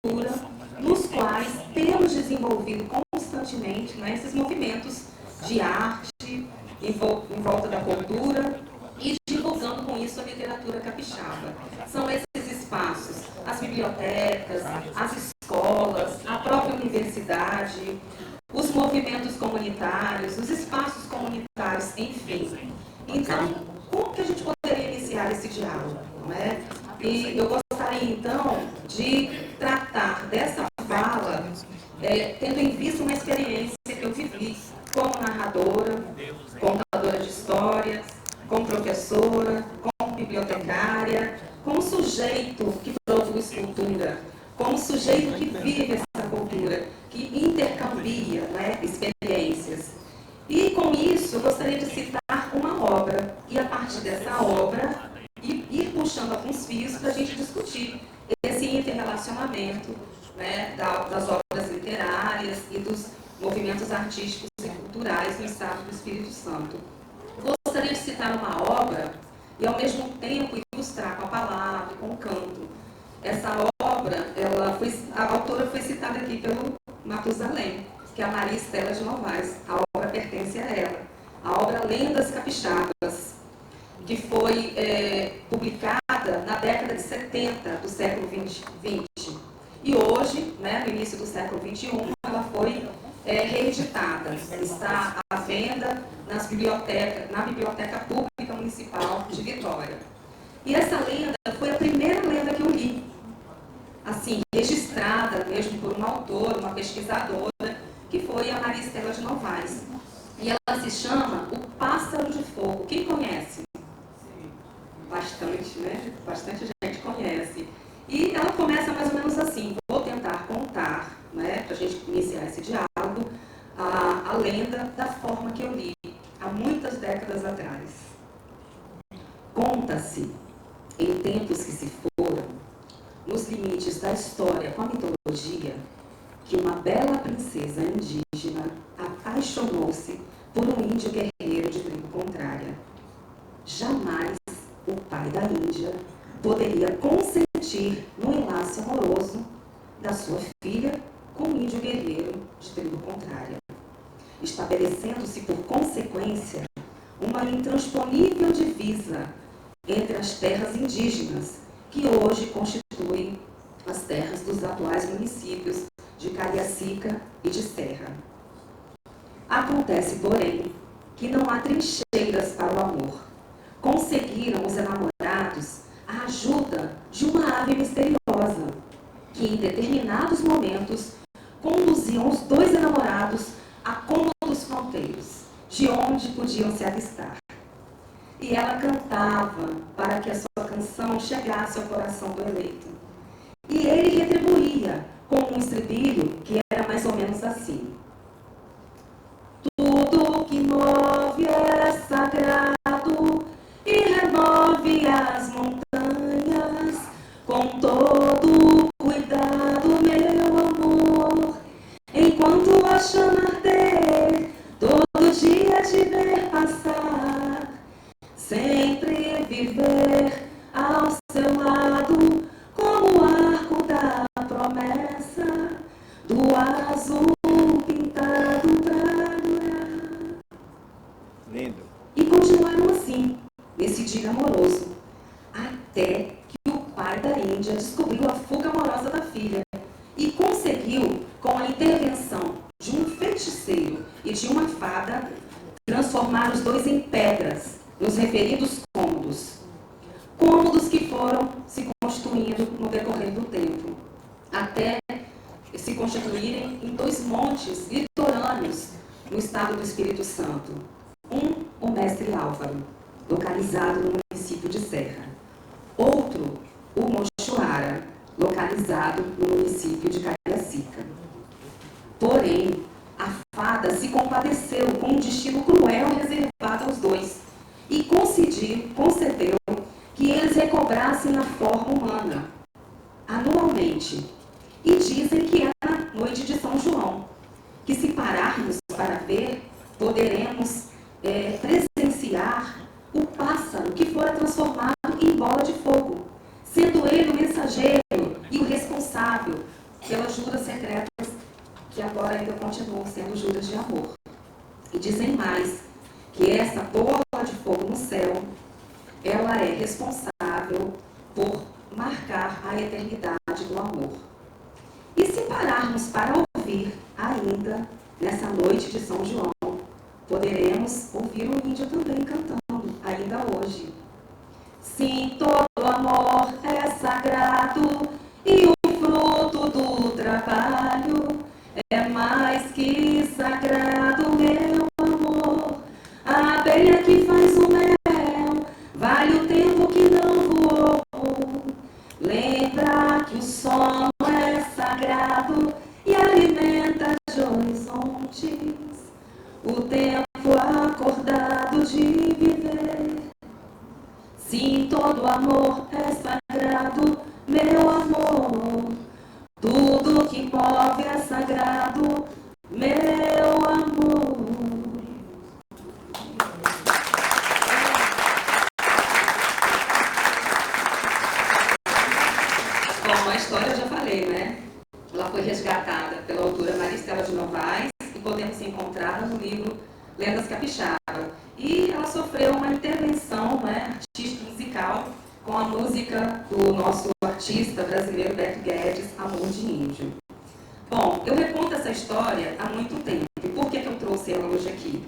cultura, nos quais temos desenvolvido constantemente, né, esses movimentos de arte em volta da cultura e divulgando com isso a literatura capixaba. São esses espaços, as bibliotecas, as escolas, a própria universidade, os movimentos comunitários, os espaços comunitários, enfim. Então, como que a gente poderia iniciar esse diálogo? Não é? E eu gostaria, então, de tratar dessa fala, tendo em vista uma experiência que eu vivi como narradora, contadora de histórias, como professora, como bibliotecária, como sujeito que produz cultura, como sujeito que vive essa cultura, que intercambia, né, experiências. E com isso, eu gostaria de citar uma obra, e a partir dessa obra, ir puxando alguns fios para a gente discutir esse interrelacionamento, né, das obras literárias e dos movimentos artísticos e culturais no estado do Espírito Santo. Gostaria de citar uma obra e, ao mesmo tempo, ilustrar com a palavra, com o canto. Essa obra, a autora foi citada aqui pelo Matusalém, que é a Maria Estela de Novaes. A obra pertence a ela. A obra Lendas Capixabas, que foi publicada na década de 70 do século XX. E hoje, né, no início do século XXI, ela foi reeditada. Está à venda na Biblioteca Pública Municipal de Vitória. E essa lenda foi a primeira lenda que eu li, assim, registrada mesmo por uma autora, uma pesquisadora, que foi a Maria Estela de Novaes. E ela se chama O Pássaro de Fogo. Quem conhece? Bastante, né? Bastante gente conhece. E ela começa mais ou menos assim. Vou tentar contar, né, para a gente iniciar esse diálogo, a lenda da forma que eu li, há muitas décadas atrás. Conta-se, em tempos que se foram, nos limites da história com a mitologia, que uma bela princesa indígena apaixonou-se por um índio guerreiro de tribo contrária. Jamais o pai da Índia poderia consentir no enlace amoroso da sua filha com um índio guerreiro de tribo contrária, estabelecendo-se por consequência uma intransponível divisa entre as terras indígenas, que hoje constituem as terras dos atuais municípios de Cariacica e de Serra. Acontece, porém, que não há trincheiras para o amor. Conseguiram os enamorados a ajuda de uma ave misteriosa, que em determinados momentos conduziam os dois enamorados a cômodos fronteiros, de onde podiam se avistar. E ela cantava para que a sua canção chegasse ao coração do eleito. E ele retribuía com um estribilho que era mais ou menos assim: tudo que move é sagrado e remove as montanhas com todo cuidado, meu amor, enquanto a chama arder, todo dia te ver passar, sempre viver ao seu lado, como o arco da promessa, do azul pintado pra durar. Lindo. E continuaram assim, nesse dia amoroso, até que o pai da Índia descobriu a fuga amorosa da filha e conseguiu, com a intervenção de um feiticeiro e de uma fada, transformar os dois em pedras nos referidos cômodos. Cômodos que foram se constituindo no decorrer do tempo, até se constituírem em dois montes litorâneos no estado do Espírito Santo. Um, o Mestre Álvaro, localizado no município de Serra. Outro, o Mochoara, localizado no município de Cariacica. Porém, a fada se compadeceu com um destino cruel reservado aos dois e concedeu que eles recobrassem a forma humana, anualmente. E dizem que é na noite de São João, que se pararmos para ver, poderemos presenciar o pássaro que fora transformado em bola de fogo, sendo ele o mensageiro e o responsável pelas juras secretas que agora ainda continuam sendo juras de amor. E dizem mais, que essa bola de fogo no céu, ela é responsável por marcar a eternidade do amor. E se pararmos para ouvir ainda, nessa noite de São João, poderemos ouvir o índio também cantando, ainda hoje. Sim, todo amor é sagrado e o fruto do trabalho é mais que sagrado, meu amor. A abelha que faz o mel vale o tempo que não voou. Lembra que o sono é sagrado e alimenta de horizontes o tempo acordado de viver. Sim, todo amor é sagrado, meu amor. Tudo que move é sagrado, meu amor. Bom, a história eu já falei, né? Ela foi resgatada pela autora Maristela de Novaes e podemos encontrá-la no livro Lendas Capixaba. E ela sofreu uma intervenção, né, artística musical com a música do nosso artista brasileiro Beto Guedes, Amor de Índio. Bom, eu reconto essa história há muito tempo. E por que eu trouxe ela hoje aqui?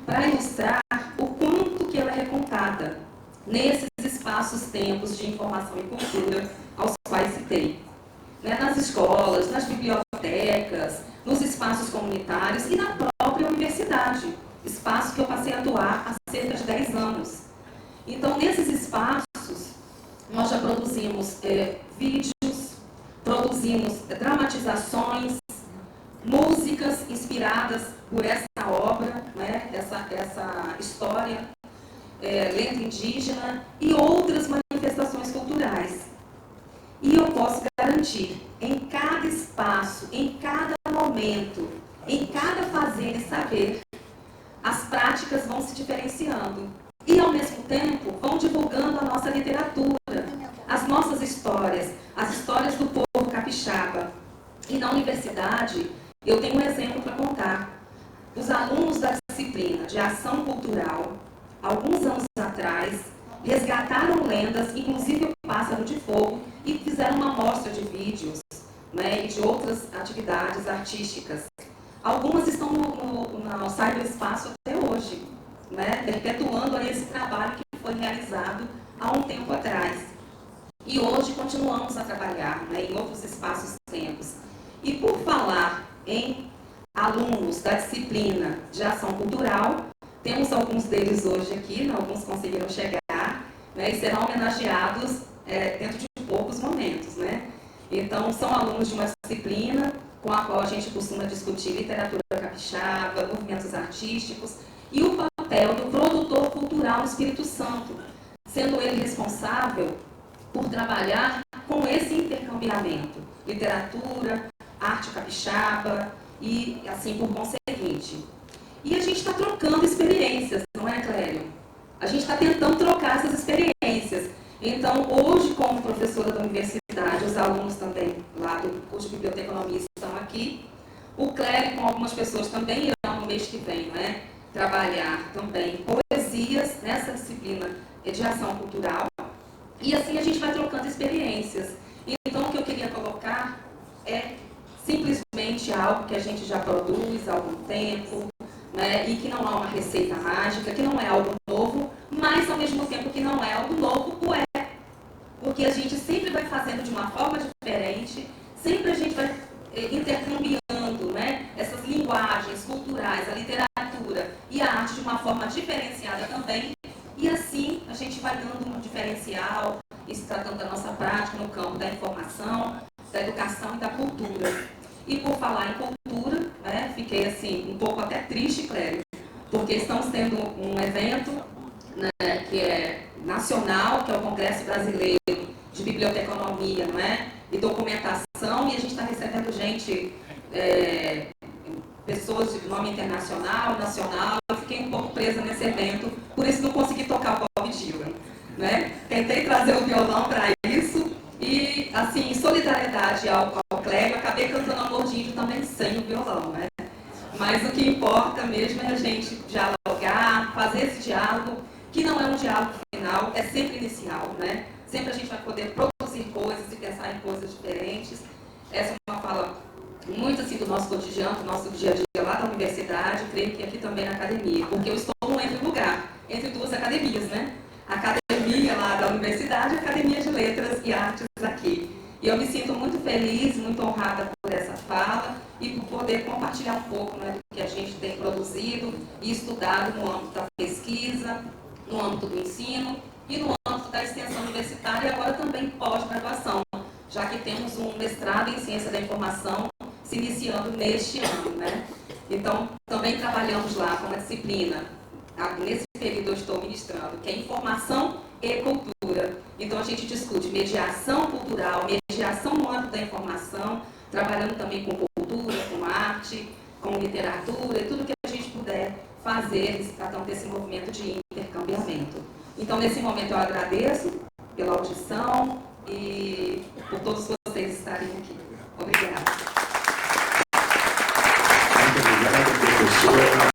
Para ilustrar o quanto que ela é recontada nesses espaços-tempos de informação e cultura aos quais citei. Nas escolas, nas bibliotecas, nos espaços comunitários e na própria universidade, espaço que eu passei a atuar há cerca de 10 anos. Então, nesses espaços, nós já produzimos vídeos, produzimos dramatizações, músicas inspiradas por essa obra, né, essa história, lenda indígena e outras manifestações culturais. E eu posso garantir, em cada espaço, em cada momento, em cada fazer e saber, as práticas vão se diferenciando. E, ao mesmo tempo, vão divulgando a nossa literatura, as nossas histórias, as histórias do povo capixaba. E na universidade, eu tenho um exemplo para contar. Os alunos da disciplina de ação cultural, alguns anos atrás, resgataram lendas, inclusive o Pássaro de Fogo, e fizeram uma amostra de vídeos, né, e de outras atividades artísticas. Algumas estão no cyberespaço até hoje, né, perpetuando esse trabalho que foi realizado há um tempo atrás. E hoje continuamos a trabalhar, né, em outros espaços-tempos. E por falar em alunos da disciplina de ação cultural, temos alguns deles hoje aqui, né, alguns conseguiram chegar, né, e serão homenageados dentro de poucos momentos, né? Então, são alunos de uma disciplina com a qual a gente costuma discutir literatura capixaba, movimentos artísticos e o papel do produtor cultural no Espírito Santo, sendo ele responsável por trabalhar com esse intercambiamento, literatura, arte capixaba e assim por conseguinte. E a gente está trocando experiências, não é, Clério? A gente está tentando trocar essas experiências. Então, hoje, como professora da universidade, os alunos também lá do curso de biblioteconomia estão aqui. O Clério, com algumas pessoas, também irão no mês que vem, né, trabalhar também poesias nessa disciplina de ação cultural. E assim a gente vai trocando experiências. Então, o que eu queria colocar é simplesmente algo que a gente já produz há algum tempo, né, e que não há uma receita mágica, que não é algo novo, mas ao mesmo tempo que não é algo novo, porque a gente sempre vai fazendo de uma forma diferente, sempre a gente vai intercambiando, né, essas linguagens culturais, a literatura e a arte de uma forma diferenciada também, e assim a gente vai dando um diferencial, e se tratando da nossa prática no campo da informação, da educação e da cultura. E por falar em cultura, né, fiquei assim, um pouco até triste, Clério, porque estamos tendo um evento, né, que é nacional, que é o Congresso Brasileiro de Biblioteconomia, né, e Documentação, e a gente está recebendo gente, pessoas de nome internacional, nacional. Eu fiquei um pouco presa nesse evento, por isso não consegui tocar o Bob Dylan, né? Tentei trazer o violão para isso, e assim, em solidariedade ao Clério, acabei saber cantando Amor de Índio também sem o violão, né? Mas o que importa mesmo é a gente dialogar, fazer esse diálogo, que não é um diálogo final, é sempre inicial, né? Sempre a gente vai poder produzir coisas e pensar em coisas diferentes. Essa é uma fala muito assim do nosso cotidiano, do nosso dia a dia lá da universidade, creio que aqui também na academia, porque eu estou num entre-lugar, entre duas academias, né? A academia lá da universidade e a Academia de Letras e Artes aqui. E eu me sinto muito feliz, muito honrada por essa fala e por poder compartilhar um pouco, né, do que a gente tem produzido e estudado no âmbito da pesquisa, no âmbito do ensino e no âmbito da extensão universitária e agora também pós-graduação, já que temos um mestrado em Ciência da Informação se iniciando neste ano, né? Então, também trabalhamos lá com uma disciplina, nesse período eu estou ministrando, que é Informação e Cultura. Então, a gente discute mediação cultural, mediação no âmbito da informação, trabalhando também com cultura, com arte, com literatura, e tudo que a gente puder fazer, se tratando desse movimento de intercambiamento. Então, nesse momento, eu agradeço pela audição e por todos vocês estarem aqui. Obrigada. Muito obrigado, professora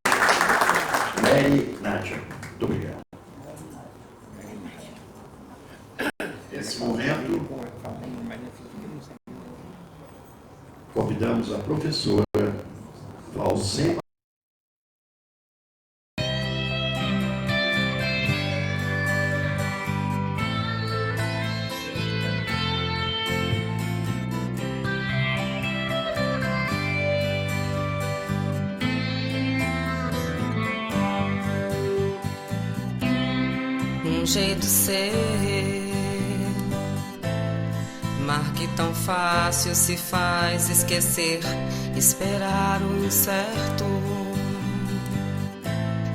Mary Nádia. Muito obrigado. Nesse momento, convidamos a professora Valcema. Um jeito de ser, mar que tão fácil se faz esquecer, esperar o incerto,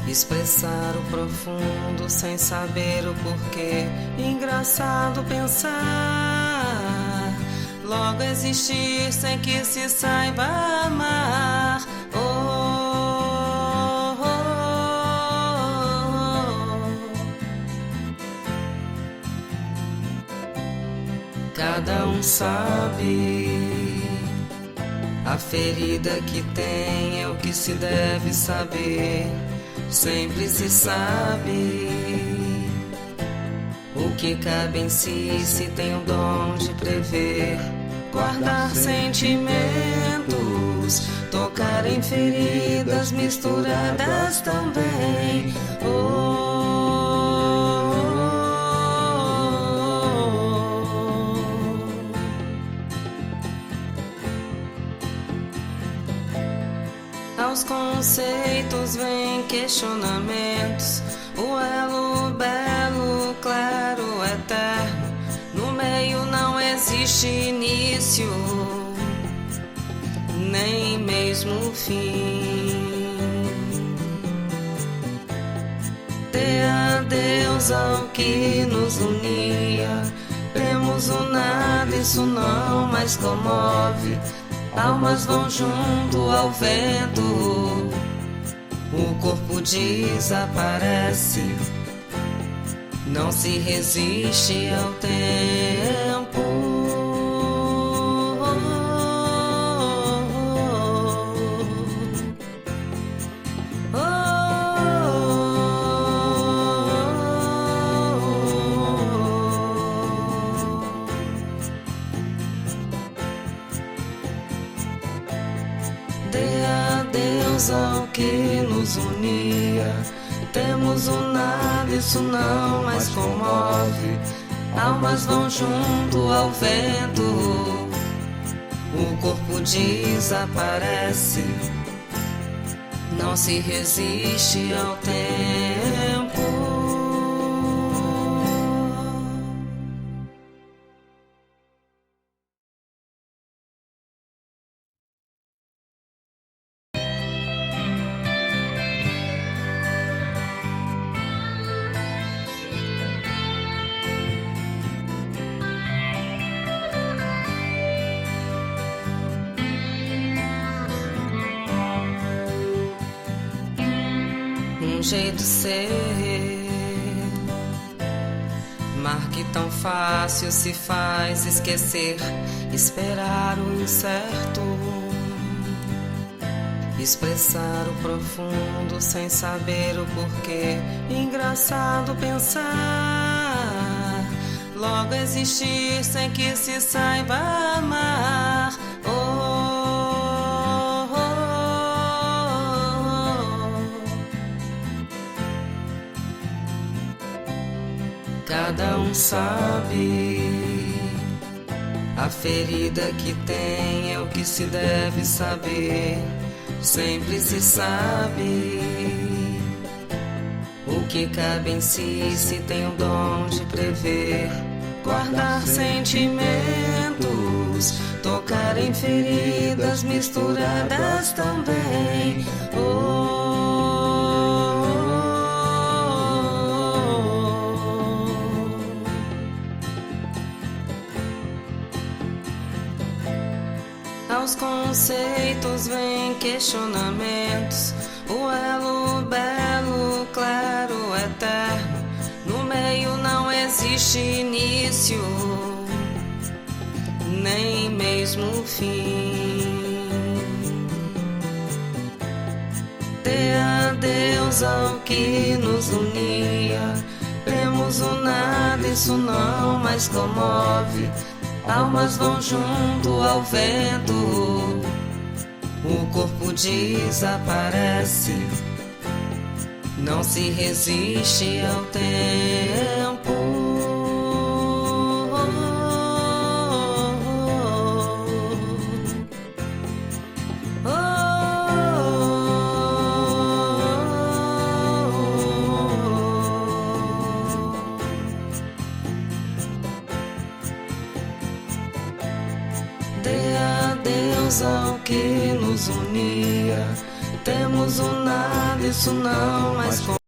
expressar o profundo sem saber o porquê. Engraçado pensar, logo existir sem que se saiba amar. Cada um sabe, a ferida que tem é o que se deve saber. Sempre se sabe o que cabe em si, se tem o dom de prever. Guardar sentimentos, tocar em feridas misturadas também. Aos conceitos vêm questionamentos, o elo belo, claro, eterno. No meio não existe início, nem mesmo fim. Dê adeus ao que nos unia, temos o nada, isso não mais comove. Almas vão junto ao vento, o corpo desaparece, não se resiste ao tempo. Ao que nos unia, temos o nada, isso não mais comove. Almas vão junto ao vento, o corpo desaparece, não se resiste ao tempo. Um jeito de ser, mar Amar que tão fácil se faz esquecer, esperar o incerto, expressar o profundo sem saber o porquê. Engraçado pensar, logo existir sem que se saiba amar. Oh, oh, oh. Cada um sabe, a ferida que tem é o que se deve saber. Sempre se sabe o que cabe em si, se tem o dom de prever. Guardar sentimentos, tocar em feridas misturadas também. Oh, oh, oh. Aos conceitos vêm questionamentos, o elo belo, claro, eterno. No meio não existe início, nem mesmo fim. Dê adeus ao que nos unia, temos o nada, isso não mais comove. Almas vão junto ao vento, o corpo desaparece, não se resiste ao tempo. Oh, oh, oh. Dê adeus ao que nos unia, temos o nada, isso não mais